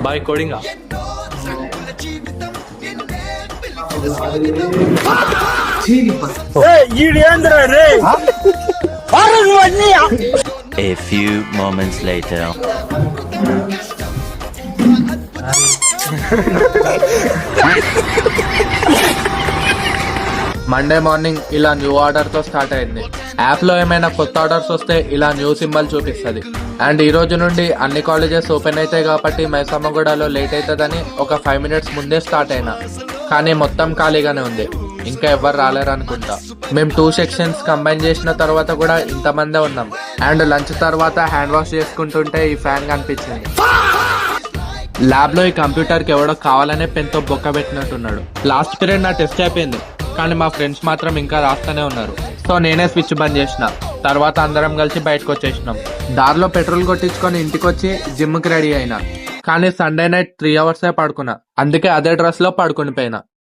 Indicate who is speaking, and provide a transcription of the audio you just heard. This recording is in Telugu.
Speaker 1: బాయ్ కోడింగా.
Speaker 2: A few moments later.
Speaker 3: Monday morning ఇలా న్యూ ఆర్డర్ తో స్టార్ట్ అయింది. యాప్ లో ఏమైనా కొత్త ఆర్డర్స్ వస్తే ఇలా న్యూ సింబల్ చూపిస్తుంది. అండ్ ఈ రోజు నుండి అన్ని కాలేజెస్ ఓపెన్ అవుతాయి కాబట్టి మైసమ్మగూడలో లేట్ అవుతుందని ఒక 5 minutes ముందే స్టార్ట్ అయినా. కానీ మొత్తం ఖాళీగానే ఉంది, ఇంకా ఎవరు రాలేరు అనుకుంటా. మేము 2 sections కంబైన్ చేసిన తర్వాత కూడా ఇంతమందే ఉన్నాం. అండ్ లంచ్ తర్వాత హ్యాండ్ వాష్ చేసుకుంటుంటే ఈ ఫ్యాన్ కనిపించింది. ల్యాబ్ లో ఈ కంప్యూటర్ కి ఎవడో కావాలనే పెన్ తో బొక్క పెట్టినట్టున్నాడు. లాస్ట్ పీరియడ్ నా టెస్ట్ అయిపోయింది, కానీ మా ఫ్రెండ్స్ మాత్రం ఇంకా రాస్తూనే ఉన్నారు. సో నేనే స్విచ్ బంద్ చేసిన. తర్వాత అందరం కలిసి బయటకు వచ్చేసినాం. దారిలో పెట్రోల్ కొట్టించుకొని ఇంటికి వచ్చి జిమ్ కి రెడీ అయినా. కానీ సండే నైట్ 3 hours పడుకున్నా, అందుకే అదే డ్రెస్ లో పడుకుని పోయినా.